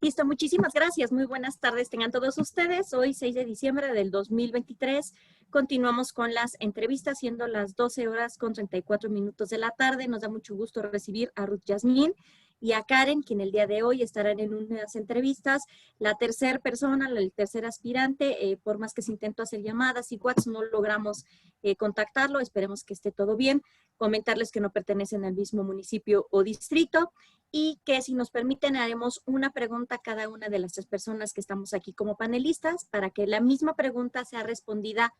Listo, muchísimas gracias. Muy buenas tardes tengan todos ustedes. Hoy, 6 de diciembre del 2023, continuamos con las entrevistas, siendo las 12 horas con 34 minutos de la tarde. Nos da mucho gusto recibir a Ruth Yasmín y a Karen, quien el día de hoy estarán en unas entrevistas. La tercera persona, el tercer aspirante, por más que se intentó hacer llamadas y WhatsApp, no logramos contactarlo. Esperemos que esté todo bien. Comentarles que no pertenecen al mismo municipio o distrito, y que, si nos permiten, haremos una pregunta a cada una de las tres personas que estamos aquí como panelistas para que la misma pregunta sea respondida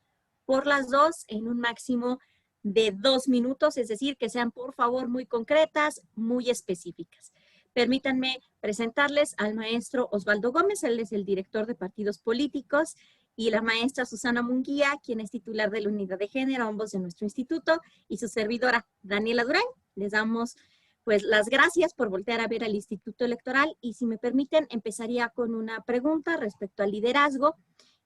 por las dos en un máximo de 2 minutos, es decir, que sean por favor muy concretas, muy específicas. Permítanme presentarles al maestro Osvaldo Gómez, él es el director de partidos políticos, y la maestra Susana Munguía, quien es titular de la unidad de género, ambos de nuestro instituto, y su servidora Daniela Durán. Les damos pues las gracias por voltear a ver al Instituto Electoral, y si me permiten empezaría con una pregunta respecto al liderazgo,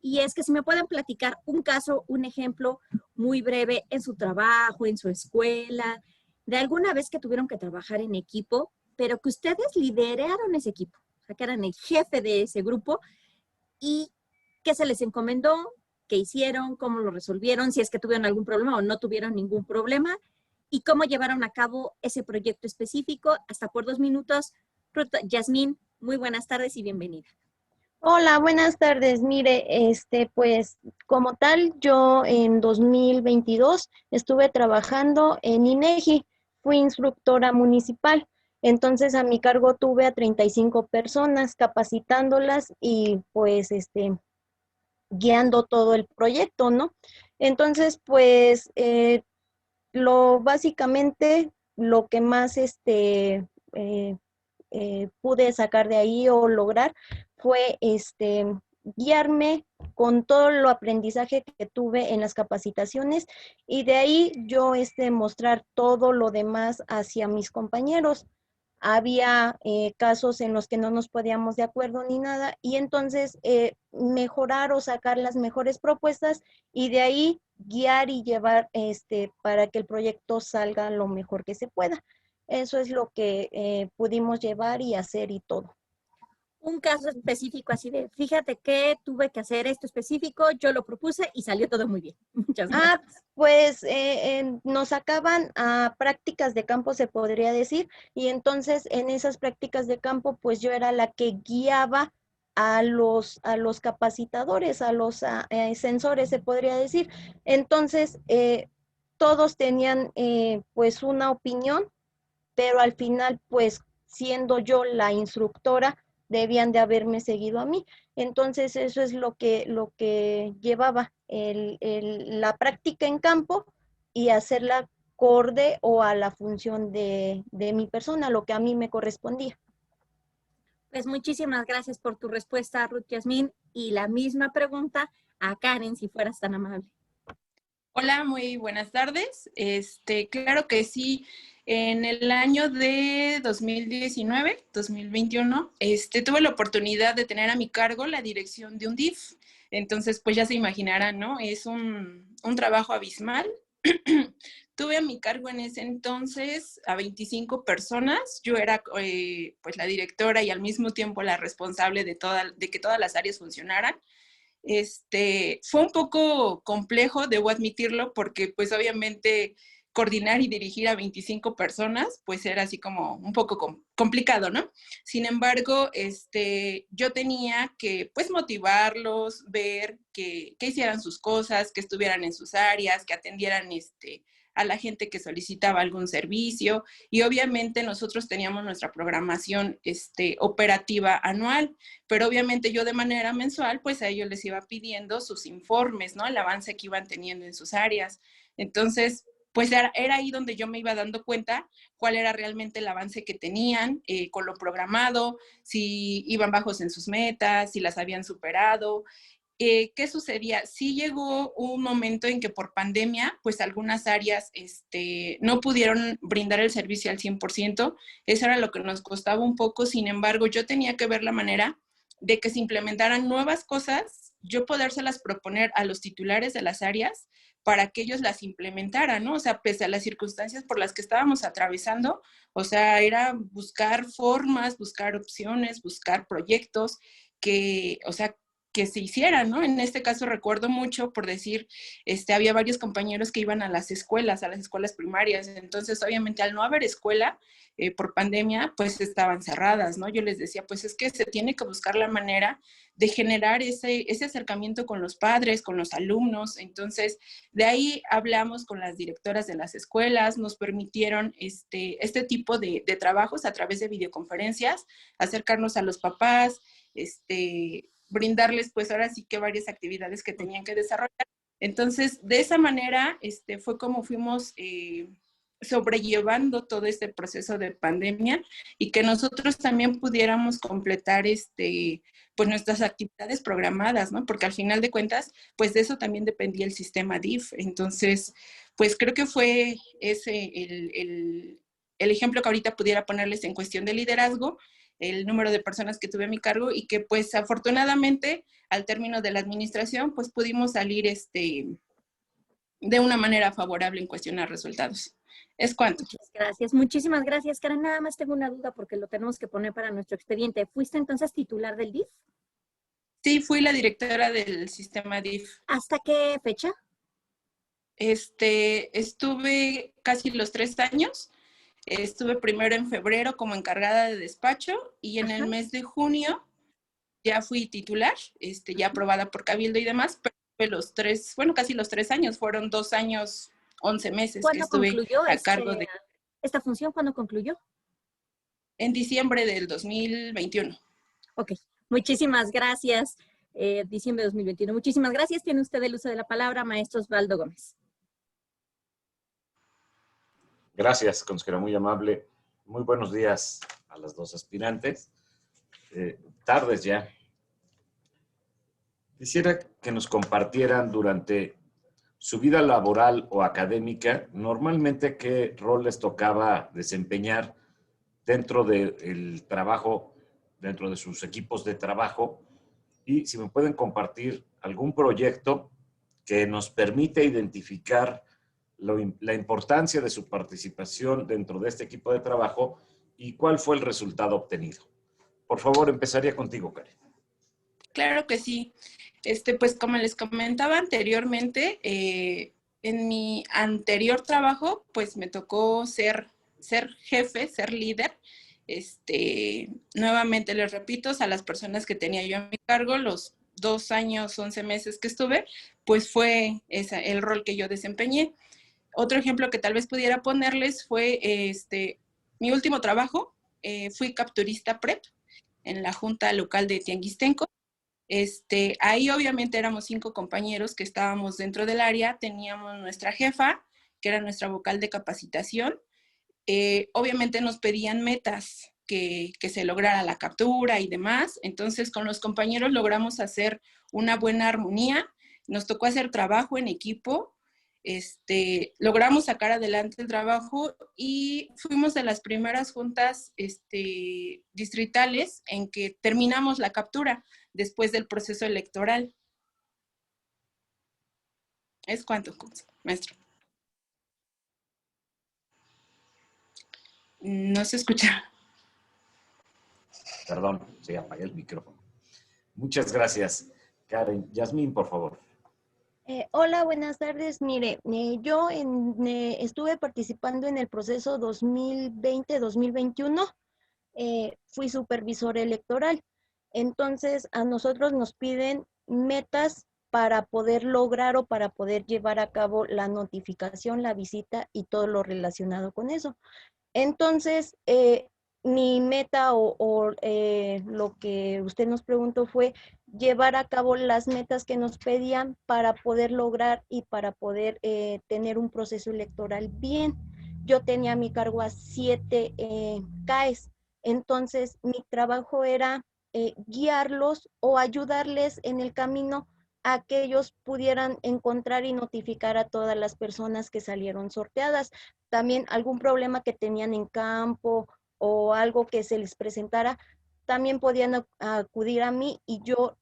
y es que si me pueden platicar un caso, un ejemplo muy breve en su trabajo, en su escuela, de alguna vez que tuvieron que trabajar en equipo, pero que ustedes lideraron ese equipo, o sea, que eran el jefe de ese grupo, y qué se les encomendó, qué hicieron, cómo lo resolvieron, si es que tuvieron algún problema o no tuvieron ningún problema, y cómo llevaron a cabo ese proyecto específico. Hasta por 2 minutos. Ruth Yasmín, muy buenas tardes y bienvenida. Hola, buenas tardes. Mire, pues como tal, yo en 2022 estuve trabajando en INEGI, fui instructora municipal. Entonces a mi cargo tuve a 35 personas capacitándolas y pues guiando todo el proyecto, ¿no? Entonces, pues básicamente lo que más pude sacar de ahí o lograr fue guiarme con todo lo aprendizaje que tuve en las capacitaciones, y de ahí yo mostrar todo lo demás hacia mis compañeros. Había casos en los que no nos podíamos de acuerdo ni nada, y entonces mejorar o sacar las mejores propuestas, y de ahí guiar y llevar para que el proyecto salga lo mejor que se pueda. Eso es lo que pudimos llevar y hacer y todo. Un caso específico así de, fíjate que tuve que hacer esto específico, yo lo propuse y salió todo muy bien. Muchas gracias. Pues nos sacaban a prácticas de campo, se podría decir, y entonces en esas prácticas de campo, pues yo era la que guiaba a los capacitadores, a los sensores, se podría decir. Entonces, todos tenían pues una opinión, pero al final, pues siendo yo la instructora, debían de haberme seguido a mí. Entonces eso es lo que llevaba la práctica en campo y hacerla acorde o a la función de mi persona, lo que a mí me correspondía. Pues muchísimas gracias por tu respuesta, Ruth Yasmín, y la misma pregunta a Karen, si fueras tan amable. Hola, muy buenas tardes. Claro que sí, en el año de 2019, 2021, tuve la oportunidad de tener a mi cargo la dirección de un DIF. Entonces, pues ya se imaginarán, ¿no? Es un trabajo abismal. Tuve a mi cargo en ese entonces a 25 personas. Yo era pues la directora y al mismo tiempo la responsable de que todas las áreas funcionaran. Fue un poco complejo, debo admitirlo, porque pues obviamente coordinar y dirigir a 25 personas, pues era así como un poco complicado, ¿no? Sin embargo, yo tenía que pues motivarlos, ver que hicieran sus cosas, que estuvieran en sus áreas, que atendieran a la gente que solicitaba algún servicio, y obviamente nosotros teníamos nuestra programación operativa anual, pero obviamente yo de manera mensual, pues a ellos les iba pidiendo sus informes, ¿no? El avance que iban teniendo en sus áreas. Entonces, pues era ahí donde yo me iba dando cuenta cuál era realmente el avance que tenían con lo programado, si iban bajos en sus metas, si las habían superado. ¿Qué sucedía? Sí llegó un momento en que por pandemia, pues algunas áreas no pudieron brindar el servicio al 100%. Eso era lo que nos costaba un poco. Sin embargo, yo tenía que ver la manera de que se implementaran nuevas cosas yo podérselas proponer a los titulares de las áreas para que ellos las implementaran, ¿no? O sea, pese a las circunstancias por las que estábamos atravesando, o sea, era buscar formas, buscar opciones, buscar proyectos que, o sea, que se hicieran, ¿no? En este caso recuerdo mucho, por decir, había varios compañeros que iban a las escuelas primarias, entonces obviamente al no haber escuela, por pandemia, pues estaban cerradas, ¿no? Yo les decía, pues es que se tiene que buscar la manera de generar ese acercamiento con los padres, con los alumnos. Entonces, de ahí hablamos con las directoras de las escuelas, nos permitieron este tipo de trabajos a través de videoconferencias, acercarnos a los papás, brindarles pues ahora sí que varias actividades que tenían que desarrollar. Entonces, de esa manera fue como fuimos sobrellevando todo este proceso de pandemia y que nosotros también pudiéramos completar pues nuestras actividades programadas, ¿no? Porque al final de cuentas, pues de eso también dependía el sistema DIF. Entonces, pues creo que fue ese el ejemplo que ahorita pudiera ponerles en cuestión de liderazgo, el número de personas que tuve a mi cargo y que pues afortunadamente al término de la administración pues pudimos salir de una manera favorable en cuestión a resultados. Es cuanto. Muchas gracias, muchísimas gracias, Karen. Nada más tengo una duda porque lo tenemos que poner para nuestro expediente. ¿Fuiste entonces titular del DIF? Sí, fui la directora del sistema DIF. ¿Hasta qué fecha? Estuve casi los 3 años. Estuve primero en febrero como encargada de despacho y en el mes de junio ya fui titular, ya aprobada por Cabildo y demás, pero casi los 3 años, fueron 2 años, 11 meses que estuve a cargo de... ¿Esta función cuándo concluyó? En diciembre del 2021. Ok, muchísimas gracias. Diciembre de 2021. Muchísimas gracias. Tiene usted el uso de la palabra, maestro Osvaldo Gómez. Gracias, consejera, muy amable. Muy buenos días a las dos aspirantes. Tardes ya. Quisiera que nos compartieran durante su vida laboral o académica, normalmente qué rol les tocaba desempeñar dentro del trabajo, dentro de sus equipos de trabajo, y si me pueden compartir algún proyecto que nos permite identificar la importancia de su participación dentro de este equipo de trabajo y cuál fue el resultado obtenido. Por favor, empezaría contigo, Karen. Claro que sí. Pues como les comentaba anteriormente, en mi anterior trabajo, pues me tocó ser jefe, ser líder. Nuevamente les repito, a las personas que tenía yo a mi cargo, los 2 años, 11 meses que estuve, pues fue el rol que yo desempeñé. Otro ejemplo que tal vez pudiera ponerles fue mi último trabajo. Fui capturista PREP en la Junta Local de Tianguistenco. Ahí obviamente éramos 5 compañeros que estábamos dentro del área, teníamos nuestra jefa, que era nuestra vocal de capacitación. Obviamente nos pedían metas, que se lograra la captura y demás. Entonces con los compañeros logramos hacer una buena armonía, nos tocó hacer trabajo en equipo, logramos sacar adelante el trabajo y fuimos de las primeras juntas distritales en que terminamos la captura después del proceso electoral. ¿Es cuánto, maestro? No se escucha. Perdón, sí, apagué el micrófono. Muchas gracias, Karen. Yasmín, por favor. Hola, buenas tardes. Mire, yo estuve participando en el proceso 2020-2021. Fui supervisor electoral. Entonces, a nosotros nos piden metas para poder lograr o para poder llevar a cabo la notificación, la visita y todo lo relacionado con eso. Entonces, mi meta o lo que usted nos preguntó fue llevar a cabo las metas que nos pedían para poder lograr y para poder tener un proceso electoral bien. Yo tenía a mi cargo a 7 CAEs, entonces mi trabajo era guiarlos o ayudarles en el camino a que ellos pudieran encontrar y notificar a todas las personas que salieron sorteadas. También algún problema que tenían en campo o algo que se les presentara, también podían acudir a mí y yo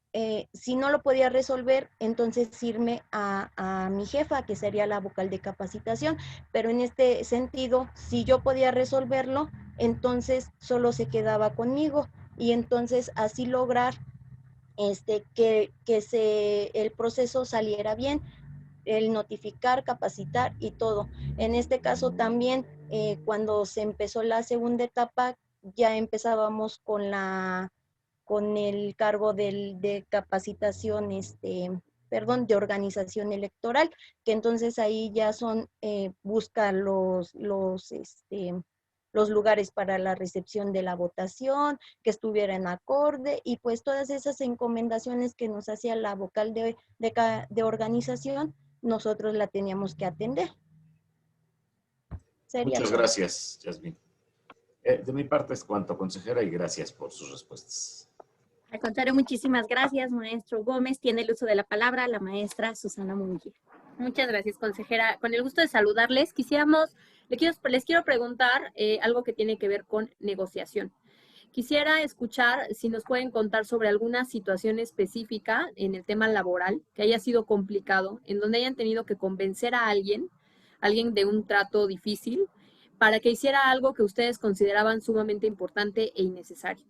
si no lo podía resolver, entonces irme a mi jefa, que sería la vocal de capacitación, pero en este sentido, si yo podía resolverlo, entonces solo se quedaba conmigo, y entonces así lograr que el proceso saliera bien, el notificar, capacitar y todo. En este caso también, cuando se empezó la segunda etapa, ya empezábamos con el cargo de capacitación, de organización electoral, que entonces ahí ya son, busca los lugares para la recepción de la votación, que estuviera en acorde, y pues todas esas encomendaciones que nos hacía la vocal de organización, nosotros la teníamos que atender. Sería Muchas todo. gracias, Yasmín. De mi parte es cuanto, consejera, y gracias por sus respuestas. Al contrario, muchísimas gracias, maestro Gómez. Tiene el uso de la palabra la maestra Susana Munguía. Muchas gracias, consejera. Con el gusto de saludarles, les quiero preguntar algo que tiene que ver con negociación. Quisiera escuchar si nos pueden contar sobre alguna situación específica en el tema laboral que haya sido complicado, en donde hayan tenido que convencer a alguien de un trato difícil, para que hiciera algo que ustedes consideraban sumamente importante e innecesario.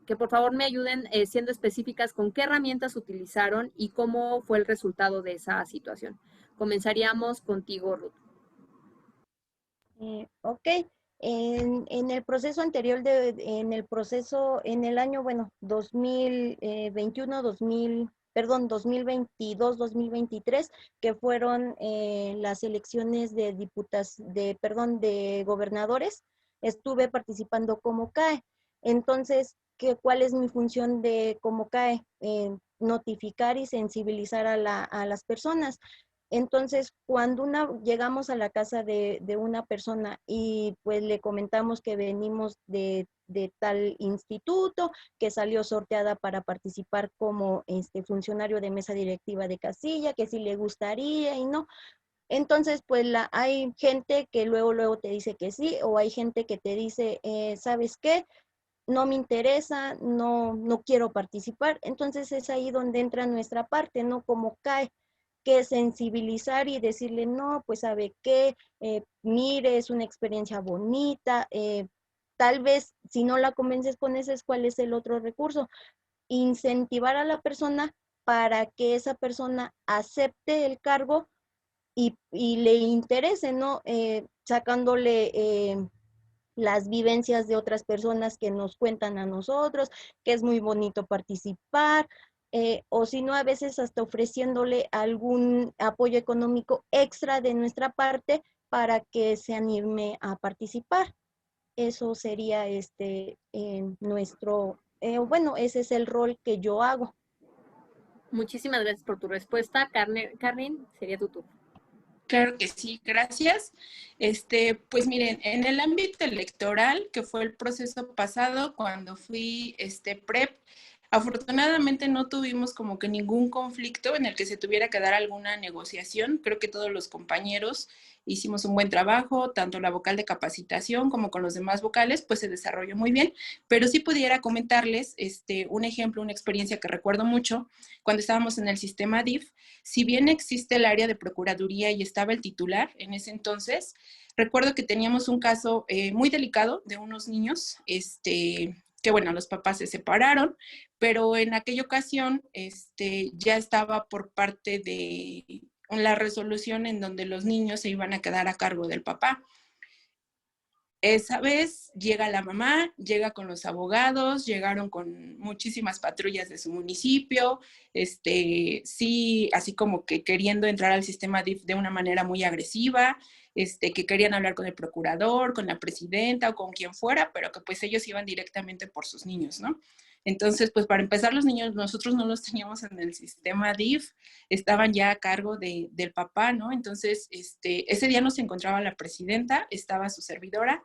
Que por favor me ayuden siendo específicas con qué herramientas utilizaron y cómo fue el resultado de esa situación. Comenzaríamos contigo, Ruth. Ok. En el proceso anterior, en el año, 2021, 2022, 2023, que fueron las elecciones de gobernadores, estuve participando como CAE. Entonces, ¿cuál es mi función de como CAE? Notificar y sensibilizar a las personas. Entonces, cuando llegamos a la casa de una persona y pues le comentamos que venimos de tal instituto, que salió sorteada para participar como funcionario de mesa directiva de casilla, que si le gustaría y no. Entonces, pues hay gente que luego te dice que sí, o hay gente que te dice, ¿sabes qué? No me interesa, no quiero participar. Entonces es ahí donde entra nuestra parte, ¿no? Como CAE, que sensibilizar y decirle, no, pues sabe qué, mire, es una experiencia bonita, tal vez si no la convences con ese, ¿cuál es el otro recurso? Incentivar a la persona para que esa persona acepte el cargo y le interese, ¿no? Sacándole las vivencias de otras personas que nos cuentan a nosotros, que es muy bonito participar, o si no, a veces hasta ofreciéndole algún apoyo económico extra de nuestra parte para que se anime a participar. Eso sería ese es el rol que yo hago. Muchísimas gracias por tu respuesta. Carmen, sería tu turno. Claro que sí, gracias. Pues miren, en el ámbito electoral, que fue el proceso pasado, cuando fui PREP, afortunadamente no tuvimos como que ningún conflicto en el que se tuviera que dar alguna negociación. Creo que todos los compañeros hicimos un buen trabajo, tanto la vocal de capacitación como con los demás vocales, pues se desarrolló muy bien. Pero sí pudiera comentarles un ejemplo, una experiencia que recuerdo mucho, cuando estábamos en el sistema DIF. Si bien existe el área de procuraduría y estaba el titular en ese entonces, recuerdo que teníamos un caso muy delicado de unos niños, que bueno, los papás se separaron, pero en aquella ocasión ya estaba por parte de la resolución en donde los niños se iban a quedar a cargo del papá. Esa vez llega la mamá, llega con los abogados, llegaron con muchísimas patrullas de su municipio, sí, así como que queriendo entrar al sistema DIF de una manera muy agresiva, que querían hablar con el procurador, con la presidenta o con quien fuera, pero que pues ellos iban directamente por sus niños, ¿no? Entonces, pues para empezar, los niños nosotros no los teníamos en el sistema DIF, estaban ya a cargo del papá, ¿no? Entonces, ese día nos encontraba la presidenta, estaba su servidora.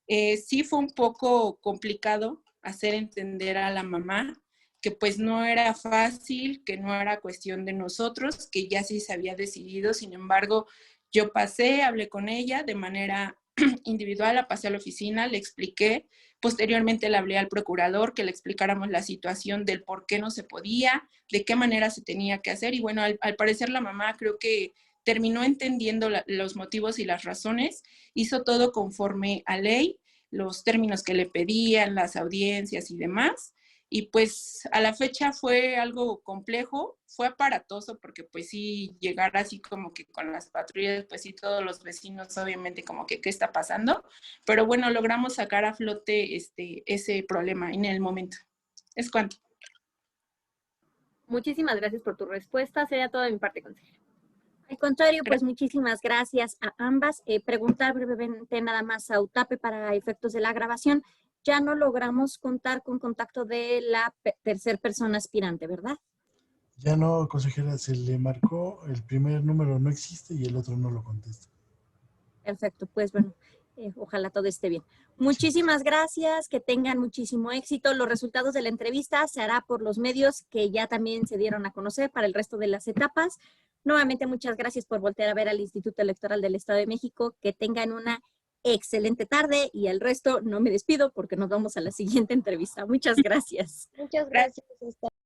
Sí fue un poco complicado hacer entender a la mamá que pues no era fácil, que no era cuestión de nosotros, que ya sí se había decidido. Sin embargo, yo pasé, hablé con ella de manera individual, la pasé a la oficina, le expliqué, posteriormente le hablé al procurador que le explicáramos la situación del por qué no se podía, de qué manera se tenía que hacer, y bueno, al parecer la mamá creo que terminó entendiendo los motivos y las razones, hizo todo conforme a ley, los términos que le pedían, las audiencias y demás. Y pues a la fecha fue algo complejo, fue aparatoso porque pues sí, llegar así como que con las patrullas, pues sí, todos los vecinos obviamente como que qué está pasando, pero bueno, logramos sacar a flote ese problema en el momento. Es cuanto. Muchísimas gracias por tu respuesta. Sería todo de mi parte, consejera. Al contrario, pues muchísimas gracias a ambas. Preguntar brevemente nada más a UTAPE para efectos de la grabación. Ya no logramos contar con contacto de la tercer persona aspirante, ¿verdad? Ya no, consejera, se le marcó, el primer número no existe y el otro no lo contesta. Perfecto, pues bueno, ojalá todo esté bien. Muchísimas gracias, que tengan muchísimo éxito. Los resultados de la entrevista se hará por los medios que ya también se dieron a conocer para el resto de las etapas. Nuevamente, muchas gracias por voltear a ver al Instituto Electoral del Estado de México. Que tengan una excelente tarde y el resto no me despido porque nos vamos a la siguiente entrevista. Muchas gracias. Muchas gracias. Hasta